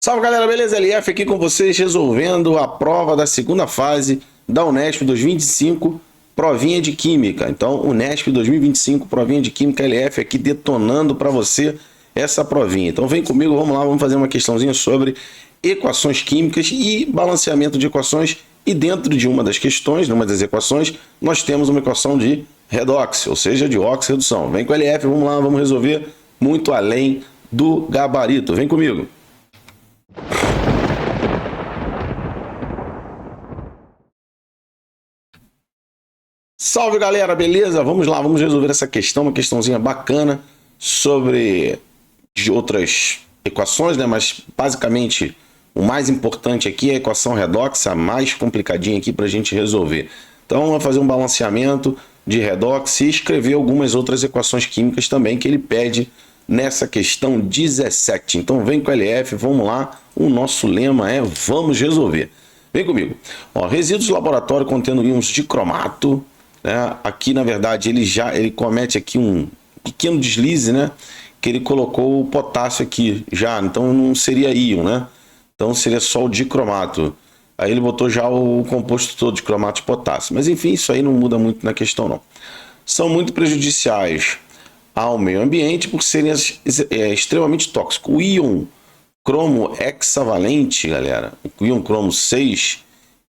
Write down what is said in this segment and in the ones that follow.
Salve galera, beleza? LF aqui com vocês resolvendo a prova da segunda fase da Unesp 2025, provinha de Química. Então, Unesp 2025, provinha de Química LF aqui detonando para você essa provinha. Então, vem comigo, vamos lá, vamos fazer uma questãozinha sobre equações químicas e balanceamento de equações. E dentro de uma das questões, numa das equações, nós temos uma equação de redox, ou seja, de oxi-redução. Vem com a LF, vamos lá, vamos resolver muito além do gabarito. Vem comigo. Salve galera, beleza? Vamos lá, vamos resolver essa questão, uma questãozinha bacana sobre de outras equações, né? Mas basicamente o mais importante aqui é a equação redox, a mais complicadinha aqui para a gente resolver. Então vamos fazer um balanceamento de redox e escrever algumas outras equações químicas também que ele pede nessa questão 17. Então vem com a LF, vamos lá. O nosso lema é vamos resolver. Vem comigo. Ó, resíduos do laboratório contendo íons de cromato, né? Aqui na verdade ele comete aqui um pequeno deslize, né? Que ele colocou o potássio aqui já, então não seria íon, né? Então seria só o dicromato. Aí ele botou já o composto todo de cromato de potássio. Mas enfim, isso aí não muda muito na questão não. São muito prejudiciais ao meio ambiente por serem extremamente tóxicos. O íon cromo hexavalente, galera, o íon cromo 6,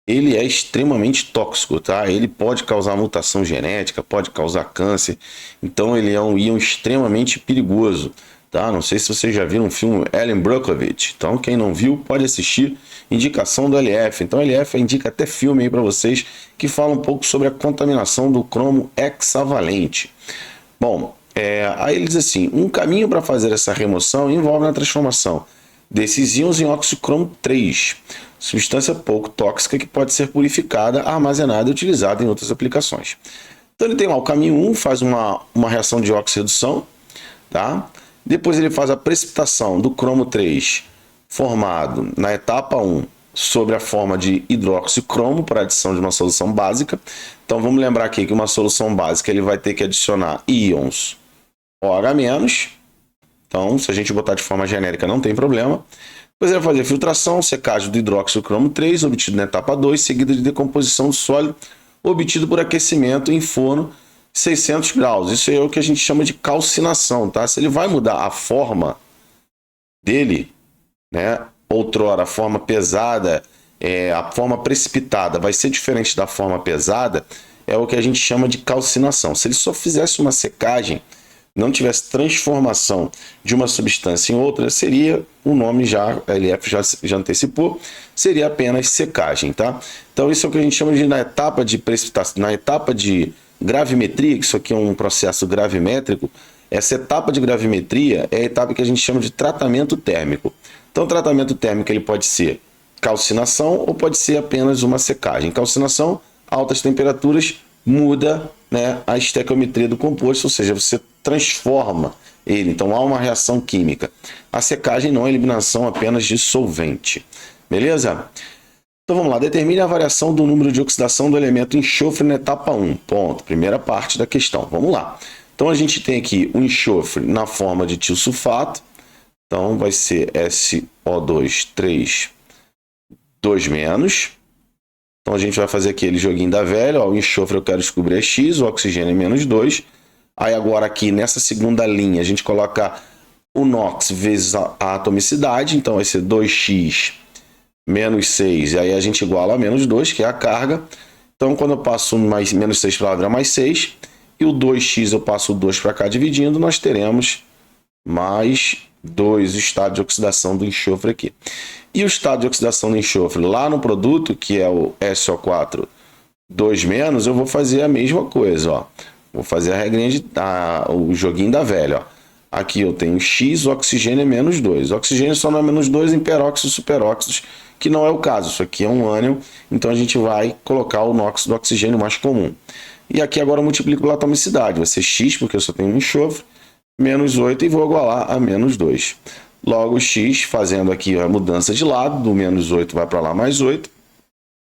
ele é extremamente tóxico, tá? Ele pode causar mutação genética, pode causar câncer. Então ele é um íon extremamente perigoso, tá? Não sei se vocês já viram o filme Ellen Brockovich. Então quem não viu pode assistir. Indicação do LF. Então LF indica até filme aí para vocês que fala um pouco sobre a contaminação do cromo hexavalente. Bom, aí ele diz assim, um caminho para fazer essa remoção envolve a transformação desses íons em óxido cromo 3, substância pouco tóxica que pode ser purificada, armazenada e utilizada em outras aplicações. Então ele tem lá o caminho 1, faz uma reação de oxirredução, tá? Depois ele faz a precipitação do cromo 3 formado na etapa 1 sobre a forma de hidroxicromo para adição de uma solução básica. Então vamos lembrar aqui que uma solução básica ele vai ter que adicionar íons OH-, então, se a gente botar de forma genérica, não tem problema. Depois ele vai fazer filtração, secagem do hidróxido cromo 3, obtido na etapa 2, seguida de decomposição do sólido, obtido por aquecimento em forno 600 graus. Isso é o que a gente chama de calcinação, tá? Se ele vai mudar a forma dele, né? Outrora, a forma pesada, a forma precipitada vai ser diferente da forma pesada, é o que a gente chama de calcinação. Se ele só fizesse uma secagem, não tivesse transformação de uma substância em outra, seria o nome já, a LF já antecipou, seria apenas secagem, tá? Então isso é o que a gente chama de na etapa de precipitação, na etapa de gravimetria, que isso aqui é um processo gravimétrico, essa etapa de gravimetria é a etapa que a gente chama de tratamento térmico. Então o tratamento térmico ele pode ser calcinação ou pode ser apenas uma secagem. Calcinação, altas temperaturas, muda, né, a estequiometria do composto, ou seja, você transforma ele, então há uma reação química. A secagem não é eliminação apenas de solvente, beleza? Então vamos lá, determine a variação do número de oxidação do elemento enxofre na etapa 1, ponto, primeira parte da questão, vamos lá. Então a gente tem aqui o enxofre na forma de tiosulfato, então vai ser SO2, 3, 2-. Então a gente vai fazer aquele joguinho da velha, ó, o enxofre eu quero descobrir é X, o oxigênio é -2. Aí agora aqui nessa segunda linha a gente coloca o NOx vezes a atomicidade, então vai ser 2x menos 6, e aí a gente iguala a -2, que é a carga. Então quando eu passo mais -6 para lá virar mais 6, e o 2x eu passo o 2 para cá dividindo, nós teremos mais 2, o estado de oxidação do enxofre aqui. E o estado de oxidação do enxofre lá no produto, que é o SO4 2-, eu vou fazer a mesma coisa, ó. Vou fazer a regrinha o joguinho da velha, ó. Aqui eu tenho X, o oxigênio é -2. O oxigênio só não é -2 em peróxidos e superóxidos, que não é o caso. Isso aqui é um ânion, então a gente vai colocar o NOx do oxigênio mais comum. E aqui agora eu multiplico pela atomicidade. Vai ser X, porque eu só tenho um enxofre, -8 e vou igualar a -2. Logo, X, fazendo aqui a mudança de lado, do -8 vai para lá mais 8,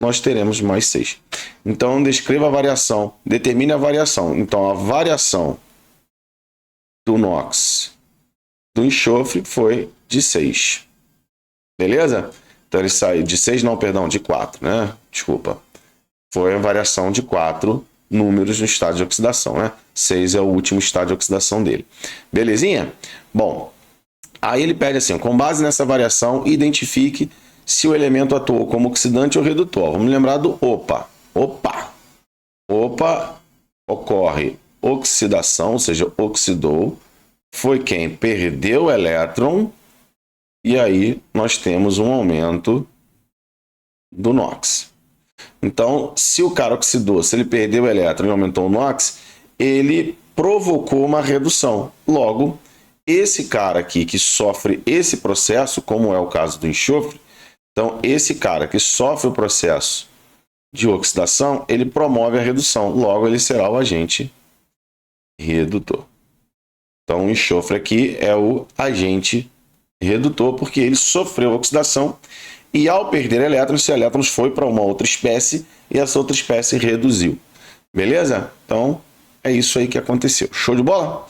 nós teremos mais 6. Então, descreva a variação, determine a variação. Então, a variação do NOx do enxofre foi de 6. Beleza? Então ele saiu de 6, não, perdão, de 4, né? Desculpa. Foi a variação de 4 números no estado de oxidação, né? 6 é o último estado de oxidação dele. Belezinha? Bom, aí ele pede assim, com base nessa variação, identifique se o elemento atuou como oxidante ou redutor. Vamos lembrar do OPA. OPA ocorre oxidação, ou seja, oxidou. Foi quem perdeu o elétron. E aí nós temos um aumento do NOx. Então, se o cara oxidou, se ele perdeu o elétron e aumentou o NOx, ele provocou uma redução. Logo, esse cara aqui que sofre esse processo, como é o caso do enxofre, então esse cara que sofre o processo de oxidação, ele promove a redução. Logo, ele será o agente redutor. Então, o enxofre aqui é o agente redutor, porque ele sofreu oxidação e ao perder elétrons, esse elétrons foi para uma outra espécie e essa outra espécie reduziu. Beleza? Então, é isso aí que aconteceu. Show de bola?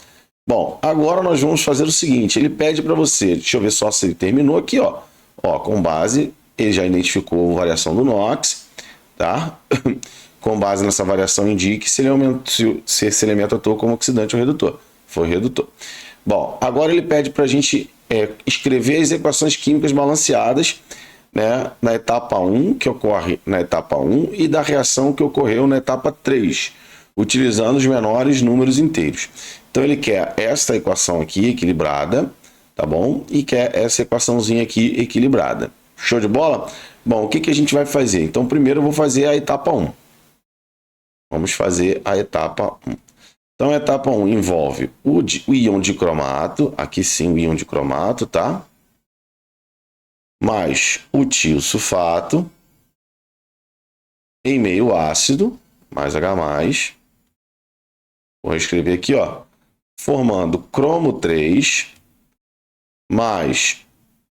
Bom, agora nós vamos fazer o seguinte, ele pede para você, deixa eu ver só se ele terminou aqui, ó. Ó, com base, ele já identificou a variação do NOx, tá? Com base nessa variação, indique se esse elemento atuou como oxidante ou redutor. Foi redutor. Bom, agora ele pede para a gente escrever as equações químicas balanceadas, né, na etapa 1, que ocorre na etapa 1, e da reação que ocorreu na etapa 3, utilizando os menores números inteiros. Então ele quer esta equação aqui equilibrada, tá bom? E quer essa equaçãozinha aqui equilibrada. Show de bola? Bom, o que a gente vai fazer? Então primeiro eu vou fazer a etapa 1. Vamos fazer a etapa 1. Então a etapa 1 envolve o íon de cromato, aqui sim o íon de cromato, tá? Mais o tiosulfato em meio ácido, mais H+. Vou escrever aqui, ó, formando cromo 3 mais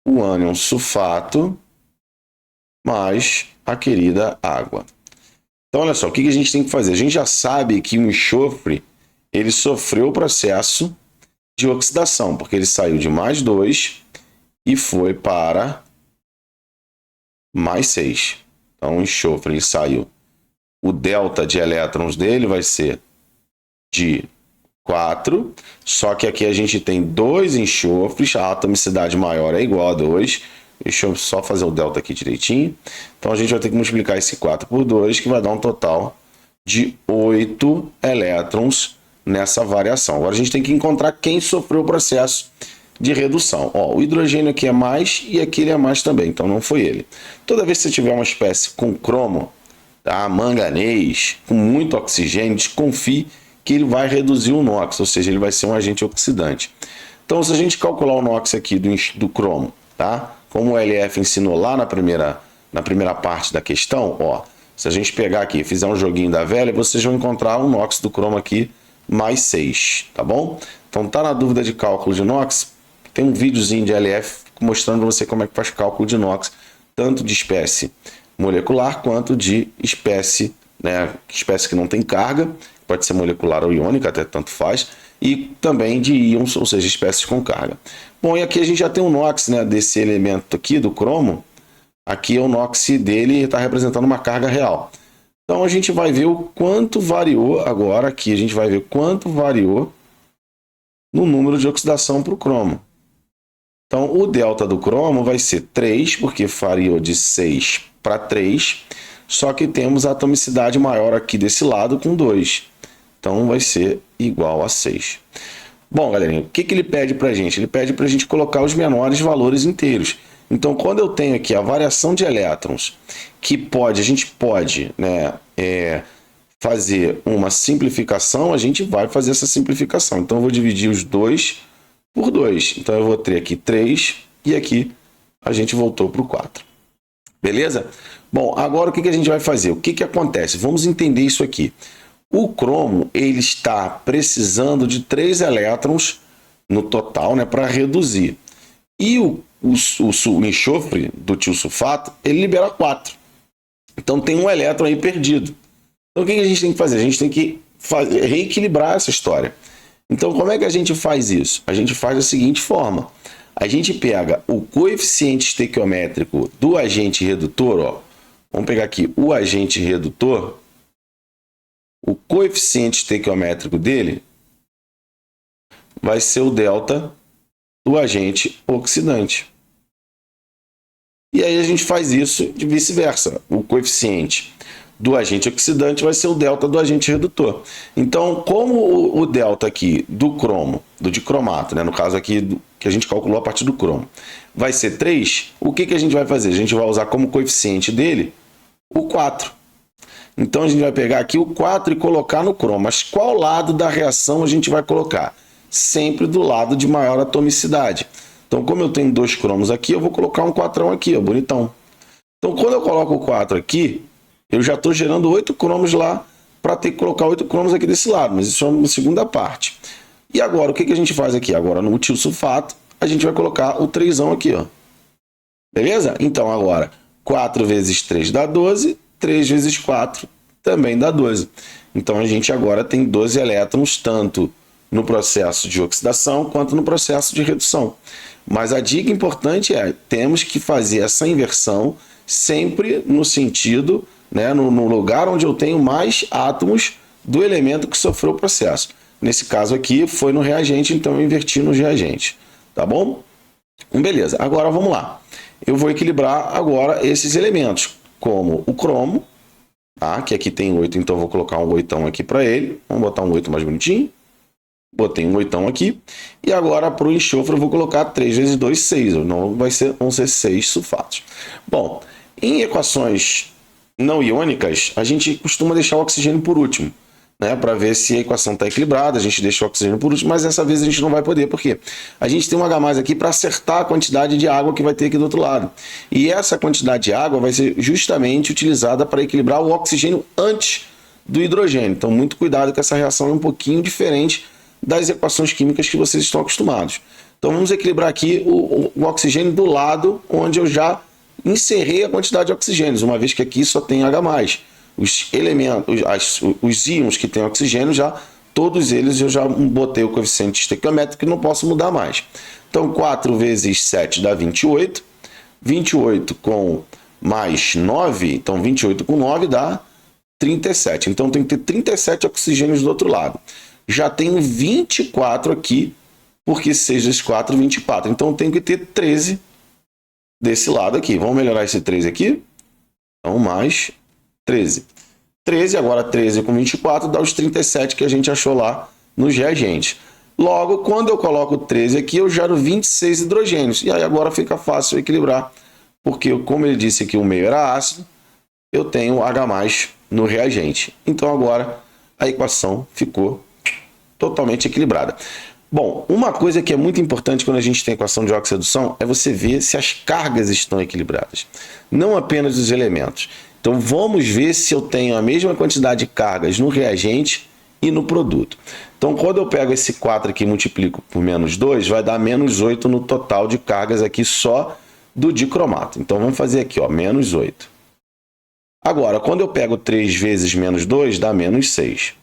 o ânion sulfato mais a querida água. Então, olha só, o que a gente tem que fazer? A gente já sabe que o enxofre ele sofreu o processo de oxidação, porque ele saiu de +2 e foi para +6. Então, o enxofre ele saiu. O delta de elétrons dele vai ser de 4, só que aqui a gente tem 2 enxofres, a atomicidade maior é igual a 2. Deixa eu só fazer o delta aqui direitinho. Então, a gente vai ter que multiplicar esse 4 por 2, que vai dar um total de 8 elétrons nessa variação. Agora, a gente tem que encontrar quem sofreu o processo de redução. Ó, o hidrogênio aqui é mais e aqui ele é mais também, então não foi ele. Toda vez que você tiver uma espécie com cromo, tá, manganês, com muito oxigênio, desconfie que ele vai reduzir o NOx, ou seja, ele vai ser um agente oxidante. Então, se a gente calcular o NOx aqui do cromo, tá? Como o LF ensinou lá na primeira parte da questão, ó, se a gente pegar aqui e fizer um joguinho da velha, vocês vão encontrar o NOx do cromo aqui +6, tá bom? Então, tá na dúvida de cálculo de NOx, tem um videozinho de LF mostrando para você como é que faz cálculo de NOx, tanto de espécie molecular quanto de espécie, né, espécie que não tem carga, pode ser molecular ou iônica, até tanto faz, e também de íons, ou seja, espécies com carga. Bom, e aqui a gente já tem o NOx, né, desse elemento aqui, do cromo. Aqui é o NOx dele, está representando uma carga real. Então a gente vai ver o quanto variou, agora aqui a gente vai ver quanto variou no número de oxidação para o cromo. Então o delta do cromo vai ser 3, porque variou de 6 para 3, só que temos a atomicidade maior aqui desse lado com 2. Então vai ser igual a 6. Bom, galerinha, o que ele pede para a gente? Ele pede para a gente colocar os menores valores inteiros. Então, quando eu tenho aqui a variação de elétrons, que a gente pode, né, fazer uma simplificação, a gente vai fazer essa simplificação. Então, eu vou dividir os 2 por 2. Então, eu vou ter aqui 3 e aqui a gente voltou para o 4. Beleza? Bom, agora o que a gente vai fazer? O que acontece? Vamos entender isso aqui. O cromo ele está precisando de 3 elétrons no total, né, para reduzir. E o enxofre do tiosulfato, ele libera 4. Então tem um elétron aí perdido. Então o que a gente tem que fazer? A gente tem que reequilibrar essa história. Então como é que a gente faz isso? A gente faz da seguinte forma. A gente pega o coeficiente estequiométrico do agente redutor, ó. Vamos pegar aqui o agente redutor. O coeficiente estequiométrico dele vai ser o delta do agente oxidante. E aí a gente faz isso de vice-versa. O coeficiente do agente oxidante vai ser o delta do agente redutor. Então, como o delta aqui do cromo, do dicromato, né, no caso aqui que a gente calculou a partir do cromo, vai ser 3, o que a gente vai fazer? A gente vai usar como coeficiente dele o 4. Então, a gente vai pegar aqui o 4 e colocar no cromo. Mas qual lado da reação a gente vai colocar? Sempre do lado de maior atomicidade. Então, como eu tenho 2 cromos aqui, eu vou colocar um 4 aqui, ó, bonitão. Então, quando eu coloco o 4 aqui, eu já estou gerando 8 cromos lá para ter que colocar 8 cromos aqui desse lado, mas isso é uma segunda parte. E agora, o que a gente faz aqui? Agora, no tiosulfato, a gente vai colocar o 3 aqui, ó. Beleza? Então, agora, 4 vezes 3 dá 12, 3 vezes 4 também dá 12. Então, a gente agora tem 12 elétrons, tanto no processo de oxidação quanto no processo de redução. Mas a dica importante é, temos que fazer essa inversão sempre no sentido, né, no lugar onde eu tenho mais átomos do elemento que sofreu o processo. Nesse caso aqui foi no reagente, então eu inverti no reagente. Tá bom? Beleza, agora vamos lá. Eu vou equilibrar agora esses elementos, como o cromo, tá? Que aqui tem 8, então eu vou colocar um 8 aqui para ele. Vamos botar um 8 mais bonitinho. Botei um 8 aqui. E agora para o enxofre eu vou colocar 3 vezes 2, 6. Não vão ser 6 sulfatos. Bom, em equações não iônicas, a gente costuma deixar o oxigênio por último, né? Para ver se a equação está equilibrada, a gente deixa o oxigênio por último, mas dessa vez a gente não vai poder, porque a gente tem um H+ aqui para acertar a quantidade de água que vai ter aqui do outro lado. E essa quantidade de água vai ser justamente utilizada para equilibrar o oxigênio antes do hidrogênio. Então, muito cuidado que essa reação é um pouquinho diferente das equações químicas que vocês estão acostumados. Então, vamos equilibrar aqui o oxigênio do lado onde eu já encerrei a quantidade de oxigênios, uma vez que aqui só tem H+. Os elementos, os íons que têm oxigênio, todos eles eu já botei o coeficiente estequiométrico que não posso mudar mais. Então, 4 vezes 7 dá 28. 28 com mais 9, então 28 com 9 dá 37. Então, tem que ter 37 oxigênios do outro lado. Já tenho 24 aqui, porque 6 vezes 4, 24. Então, eu tenho que ter 13 desse lado aqui. Vamos melhorar esse 13 aqui? Então, mais 13. 13, agora 13 com 24 dá os 37 que a gente achou lá nos reagentes. Logo, quando eu coloco 13 aqui, eu gero 26 hidrogênios. E aí agora fica fácil equilibrar, porque como ele disse que o meio era ácido, eu tenho H+ no reagente. Então agora a equação ficou totalmente equilibrada. Bom, uma coisa que é muito importante quando a gente tem equação de oxi-redução é você ver se as cargas estão equilibradas, não apenas os elementos. Então vamos ver se eu tenho a mesma quantidade de cargas no reagente e no produto. Então quando eu pego esse 4 aqui e multiplico por menos 2, vai dar menos 8 no total de cargas aqui só do dicromato. Então vamos fazer aqui, ó, menos 8. Agora, quando eu pego 3 vezes menos 2, dá menos 6.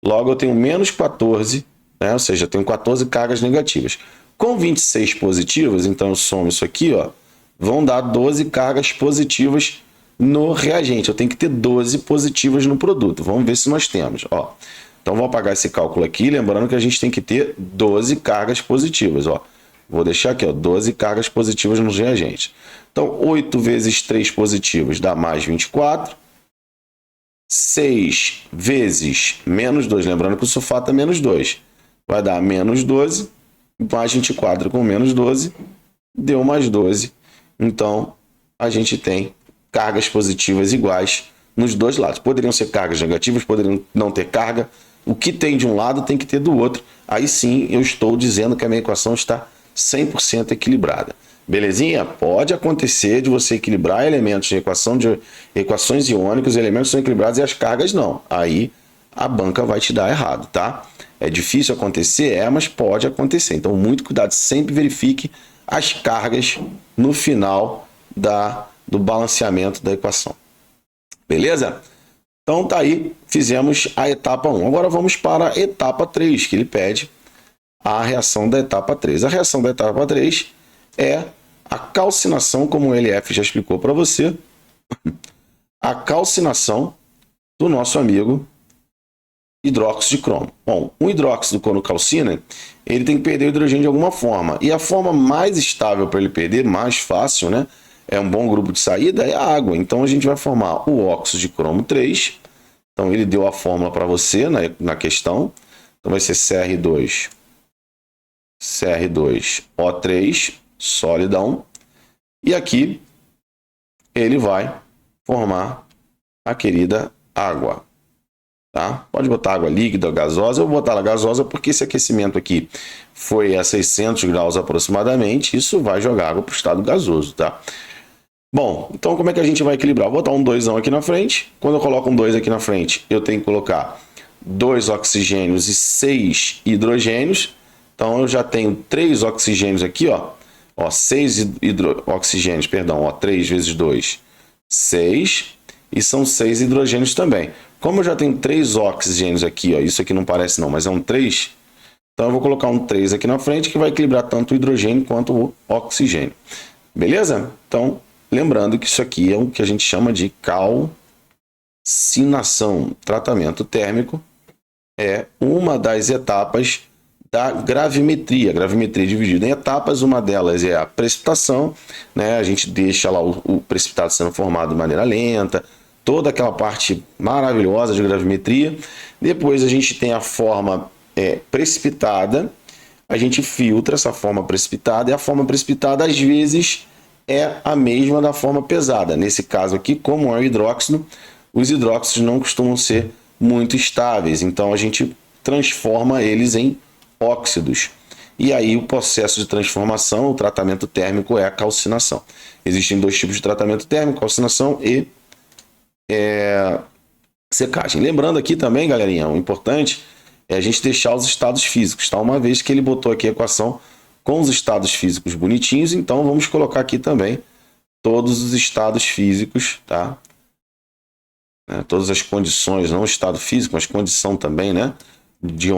Logo eu tenho menos 14, né? Ou seja, eu tenho 14 cargas negativas. Com 26 positivas, então eu somo isso aqui, ó, vão dar 12 cargas positivas no reagente. Eu tenho que ter 12 positivas no produto. Vamos ver se nós temos. Ó. Então, vou apagar esse cálculo aqui, lembrando que a gente tem que ter 12 cargas positivas. Ó. Vou deixar aqui, ó, 12 cargas positivas no reagente. Então, 8 vezes 3 positivos dá mais 24. 6 vezes menos 2, lembrando que o sulfato é menos 2. Vai dar menos 12, mais 24 com menos 12, deu mais 12. Então, a gente tem cargas positivas iguais nos dois lados. Poderiam ser cargas negativas, poderiam não ter carga. O que tem de um lado tem que ter do outro. Aí sim, eu estou dizendo que a minha equação está 100% equilibrada. Belezinha? Pode acontecer de você equilibrar elementos de equações iônicas, os elementos são equilibrados e as cargas não. Aí a banca vai te dar errado, tá? É difícil acontecer? Mas pode acontecer. Então, muito cuidado, sempre verifique as cargas no final do balanceamento da equação. Beleza? Então, tá aí, fizemos a etapa 1. Agora vamos para a etapa 3, que ele pede a reação da etapa 3. A reação da etapa 3 é a calcinação, como o LF já explicou para você, a calcinação do nosso amigo hidróxido de cromo. Bom, o hidróxido, quando calcina, ele tem que perder o hidrogênio de alguma forma. E a forma mais estável para ele perder, mais fácil, né? É um bom grupo de saída, é a água. Então a gente vai formar o óxido de cromo 3. Então ele deu a fórmula para você na questão. Então vai ser CR2O3, solidão. E aqui ele vai formar a querida água. Tá? Pode botar água líquida ou gasosa. Eu vou botar ela gasosa porque esse aquecimento aqui foi a 600 graus aproximadamente. Isso vai jogar água para o estado gasoso. Tá? Bom, então como é que a gente vai equilibrar? Vou botar um 2 aqui na frente. Quando eu coloco um 2 aqui na frente, eu tenho que colocar 2 oxigênios e 6 hidrogênios. Então eu já tenho 3 oxigênios aqui, ó. 6 oxigênios, perdão, 3 vezes 2, 6. E são 6 hidrogênios também. Como eu já tenho 3 oxigênios aqui, ó, isso aqui não parece não, mas é um 3. Então eu vou colocar um 3 aqui na frente que vai equilibrar tanto o hidrogênio quanto o oxigênio. Beleza? Então, lembrando que isso aqui é o que a gente chama de calcinação. Tratamento térmico é uma das etapas da gravimetria. A gravimetria é dividida em etapas, uma delas é a precipitação, né? A gente deixa lá o precipitado sendo formado de maneira lenta, toda aquela parte maravilhosa de gravimetria. Depois a gente tem a forma precipitada, a gente filtra essa forma precipitada, e a forma precipitada às vezes é a mesma da forma pesada. Nesse caso aqui, como é o hidróxido, os hidróxidos não costumam ser muito estáveis, então a gente transforma eles em óxidos. E aí o processo de transformação, o tratamento térmico é a calcinação. Existem 2 tipos de tratamento térmico, calcinação e secagem. Lembrando aqui também, galerinha, o importante é a gente deixar os estados físicos, tá? Uma vez que ele botou aqui a equação com os estados físicos bonitinhos, então vamos colocar aqui também todos os estados físicos, tá? Todas as condições, não o estado físico, mas condição também, né? De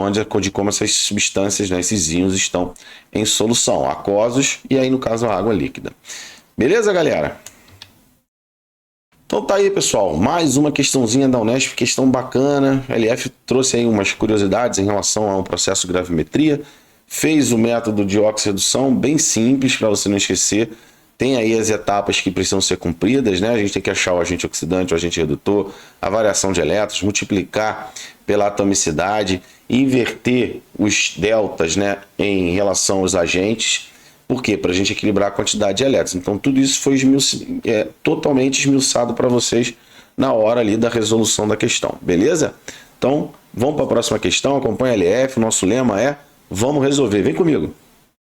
como essas substâncias, né, esses íons estão em solução, aquosos e aí no caso a água líquida. Beleza, galera? Então tá aí, pessoal, mais uma questãozinha da Unesp, questão bacana. LF trouxe aí umas curiosidades em relação ao processo de gravimetria, fez o método de oxirredução bem simples para você não esquecer. Tem aí as etapas que precisam ser cumpridas, né? A gente tem que achar o agente oxidante, o agente redutor, a variação de elétrons, multiplicar pela atomicidade, inverter os deltas, né, em relação aos agentes. Por quê? Para a gente equilibrar a quantidade de elétrons. Então tudo isso foi totalmente esmiuçado para vocês na hora ali da resolução da questão, beleza? Então vamos para a próxima questão, acompanha a LF, o nosso lema é vamos resolver, vem comigo.